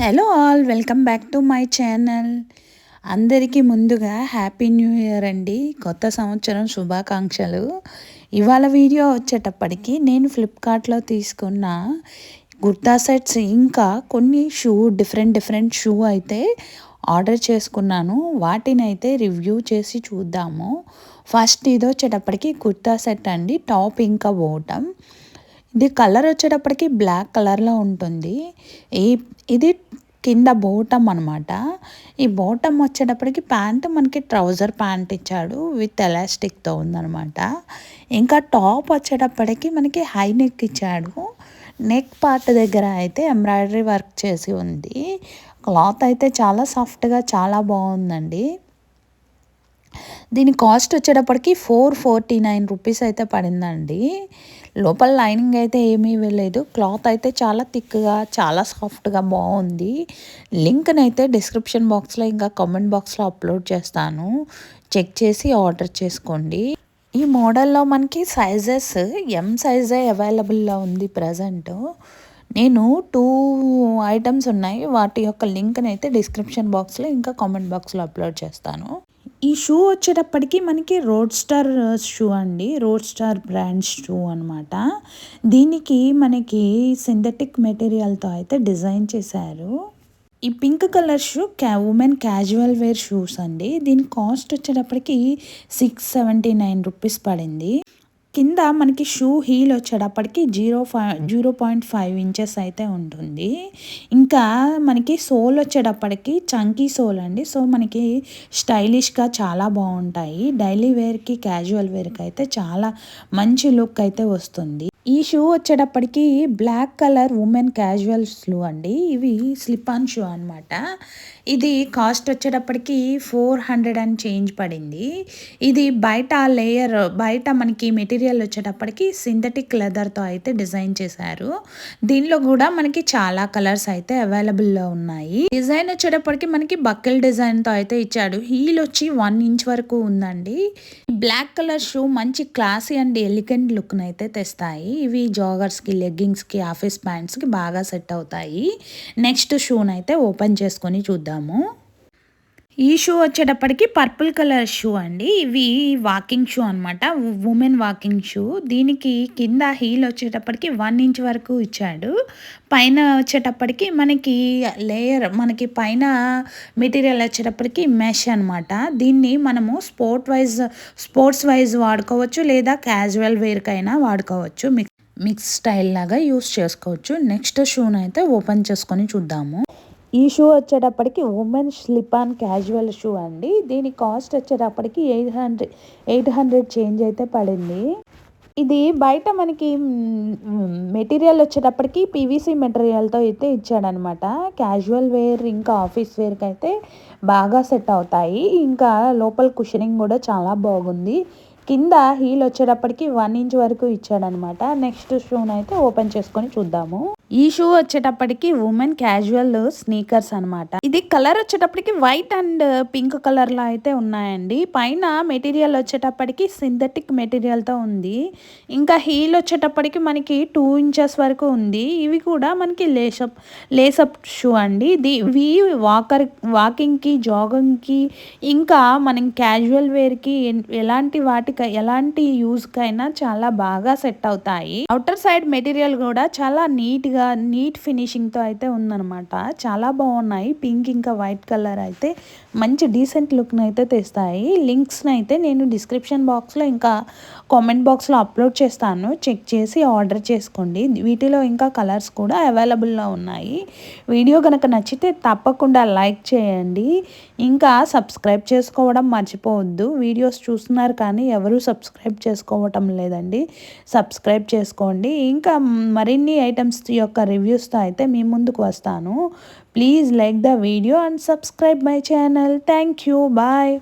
Hello all, welcome back to my channel. అందరికీ ముందుగా happy new year అండి. కొత్త సంవత్సరం శుభాకాంక్షలు. ఇవాళ వీడియో వచ్చేటప్పటికి నేను ఫ్లిప్కార్ట్లో తీసుకున్న కుర్తా సెట్స్ ఇంకా కొన్ని డిఫరెంట్ షూ అయితే ఆర్డర్ చేసుకున్నాను. వాటిని అయితే రివ్యూ చేసి చూద్దాము. ఫస్ట్ ఇది వచ్చేటప్పటికి కుర్తా సెట్ అండి, టాప్ ఇంకా బాటమ్. ఇది కలర్ వచ్చేటప్పటికి బ్లాక్ కలర్లో ఉంటుంది. ఇది కింద బాటమ్ అనమాట. ఈ బాటమ్ వచ్చేటప్పటికి ప్యాంట్ మనకి ట్రౌజర్ ప్యాంట్ ఇచ్చాడు, విత్ ఎలాస్టిక్తో ఉందనమాట. ఇంకా టాప్ వచ్చేటప్పటికి మనకి హై నెక్ ఇచ్చాడు. నెక్ పార్ట్ దగ్గర అయితే ఎంబ్రాయిడరీ వర్క్ చేసి ఉంది. క్లాత్ అయితే చాలా సాఫ్ట్గా చాలా బాగుందండి. దీని కాస్ట్ వచ్చేటప్పటికి 449 రూపీస్ అయితే పడిందండి. లోపల లైనింగ్ అయితే ఏమీ ఇవ్వలేదు. క్లాత్ అయితే చాలా థిక్గా చాలా సాఫ్ట్గా బాగుంది. లింక్ని అయితే డిస్క్రిప్షన్ బాక్స్లో ఇంకా కామెంట్ బాక్స్లో అప్లోడ్ చేస్తాను, చెక్ చేసి ఆర్డర్ చేసుకోండి. ఈ మోడల్లో మనకి సైజెస్ సైజే అవైలబుల్లో ఉంది ప్రజెంట్. నేను 2 ఐటమ్స్ ఉన్నాయి, వాటి యొక్క లింక్ని అయితే డిస్క్రిప్షన్ బాక్స్లో ఇంకా కామెంట్ బాక్స్లో అప్లోడ్ చేస్తాను. ఈ షూ వచ్చేటప్పటికి మనకి రోడ్ స్టార్ షూ అండి, రోడ్ స్టార్ బ్రాండ్ షూ అనమాట. దీనికి మనకి సింథటిక్ మెటీరియల్తో అయితే డిజైన్ చేశారు. ఈ pink colour shoe women casual wear shoes అండి. దీని కాస్ట్ వచ్చేటప్పటికి 679 రూపీస్ పడింది. కింద మనకి షూ హీల్ వచ్చేటప్పటికి 0.5 ఇంచెస్ అయితే ఉంటుంది. ఇంకా మనకి సోల్ వచ్చేటప్పటికి చంకీ సోల్ అండి. సో మనకి స్టైలిష్గా చాలా బాగుంటాయి. డైలీ వేర్కి క్యాజువల్ వేర్కి అయితే చాలా మంచి లుక్ అయితే వస్తుంది. ఈ షూ వచ్చేటప్పటికి black colour women casual shoe అండి. ఇవి స్లిప్ ఆన్ షూ అనమాట. ఇది కాస్ట్ వచ్చేటప్పటికి 400 అండ్ చేంజ్ పడింది. ఇది బయట మనకి మెటీరియల్ వచ్చేటప్పటికి సింథటిక్ లెదర్తో అయితే డిజైన్ చేశారు. దీనిలో కూడా మనకి చాలా కలర్స్ అయితే అవైలబుల్లో ఉన్నాయి. డిజైన్ వచ్చేటప్పటికి మనకి బక్కెల్ డిజైన్తో అయితే ఇచ్చాడు. హీల్ వచ్చి 1 ఇంచ్ వరకు ఉందండి. బ్లాక్ కలర్ షూ మంచి క్లాసీ అండ్ ఎలిగెంట్ లుక్ను అయితే తెస్తాయి. ఇవి జాగర్స్కి, లెగ్గింగ్స్కి, ఆఫీస్ ప్యాంట్స్కి బాగా సెట్ అవుతాయి. నెక్స్ట్ షూని అయితే ఓపెన్ చేసుకొని చూద్దాము. ఈ షూ వచ్చేటప్పటికి పర్పుల్ కలర్ షూ అండి. ఇవి వాకింగ్ షూ అనమాట, ఉమెన్ వాకింగ్ షూ. దీనికి కింద హీల్ వచ్చేటప్పటికి 1 ఇంచ్ వరకు ఇచ్చాడు. పైన వచ్చేటప్పటికి మనకి పైన మెటీరియల్ వచ్చేటప్పటికి మెష్ అనమాట. దీన్ని మనము స్పోర్ట్స్ వైజ్ వాడుకోవచ్చు, లేదా క్యాజువల్ వేర్కైనా వాడుకోవచ్చు. మిక్స్ స్టైల్ లాగా యూస్ చేసుకోవచ్చు. నెక్స్ట్ షూని అయితే ఓపెన్ చేసుకొని చూద్దాము. ఈ షూ వచ్చేటప్పటికి women slip on casual shoe అండి. దీని కాస్ట్ వచ్చేటప్పటికి 800 చేంజ్ అయితే పడింది. ఇది బయట మనకి మెటీరియల్ వచ్చేటప్పటికి పీవీసీ మెటీరియల్తో అయితే ఇచ్చాడనమాట. క్యాజువల్ వేర్ ఇంకా ఆఫీస్ వేర్కి అయితే బాగా సెట్ అవుతాయి. ఇంకా లోపల కుషనింగ్ కూడా చాలా బాగుంది. కింద హీల్ వచ్చేటప్పటికి 1 ఇంచ్ వరకు ఇచ్చాడనమాట. నెక్స్ట్ షూని అయితే ఓపెన్ చేసుకొని చూద్దాము. ఈ షూ వచ్చేటప్పటికి ఉమెన్ క్యాజువల్ స్నీకర్స్ అనమాట. ఇది కలర్ వచ్చేటప్పటికి వైట్ అండ్ పింక్ కలర్లో అయితే ఉన్నాయండి. పైన మెటీరియల్ వచ్చేటప్పటికి సింథటిక్ మెటీరియల్తో ఉంది. ఇంకా హీల్ వచ్చేటప్పటికి మనకి 2 ఇంచెస్ వరకు ఉంది. ఇవి కూడా మనకి లేసప్ షూ అండి. ఇవి వాకింగ్కి, జాగింగ్కి, ఇంకా మనం క్యాజువల్ వేర్కి ఎలాంటి యూజ్కైనా చాలా బాగా సెట్ అవుతాయి. అవుటర్ సైడ్ మెటీరియల్ కూడా చాలా నీట్ ఫినిషింగ్తో అయితే ఉందన్నమాట. చాలా బాగున్నాయి. పింక్ ఇంకా వైట్ కలర్ అయితే మంచి డీసెంట్ లుక్ని అయితే తెస్తాయి. లింక్స్ని అయితే నేను డిస్క్రిప్షన్ బాక్స్లో ఇంకా కామెంట్ బాక్స్లో అప్లోడ్ చేస్తాను, చెక్ చేసి ఆర్డర్ చేసుకోండి. వీటిలో ఇంకా కలర్స్ కూడా అవైలబుల్లో ఉన్నాయి. వీడియో కనుక నచ్చితే తప్పకుండా లైక్ చేయండి. ఇంకా సబ్స్క్రైబ్ చేసుకోవడం మర్చిపోవద్దు. వీడియోస్ చూస్తున్నారు కానీ ఎవరు సబ్స్క్రైబ్ చేసుకోవటం లేదండి. సబ్స్క్రైబ్ చేసుకోండి. ఇంకా మరిన్ని ఐటమ్స్ యొక్క రివ్యూస్తో అయితే మీ ముందుకు వస్తాను. Please like the video and subscribe my channel. Thank you. Bye.